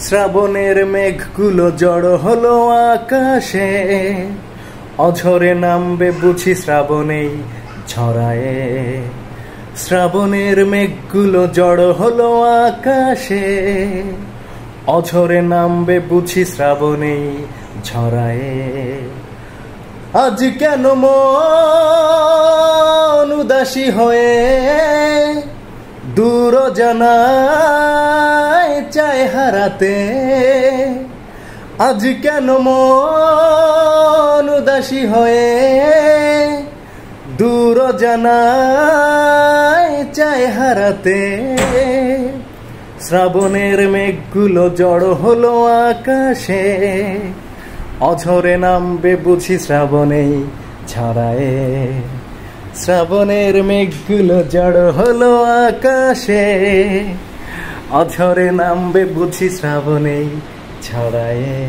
শ্রাবণের মেঘগুলো জড়ো হলো আকাশে, অঝরে নামবে বুঝি শ্রাবণেই ঝরায়ে। শ্রাবণের মেঘগুলো জড়ো হলো আকাশে, অঝরে নামবে বুঝি শ্রাবণেই ঝরায়ে। আজ কেন মন উদাসী হয়ে দূর জানায় চায় হারাতে। আজ কেন মন উদাসী হয়ে দূর জানায় চায় হারাতে। শ্রাবণের মেঘগুলো জড়ো হলো আকাশে, অঝরে নামবে বুঝি শ্রাবণেই ঝরায়ে। শ্রাবণের মেঘগুলো জড়ো হলো আকাশে, অঝরে নামবে বুঝি শ্রাবণেই ঝরায়ে।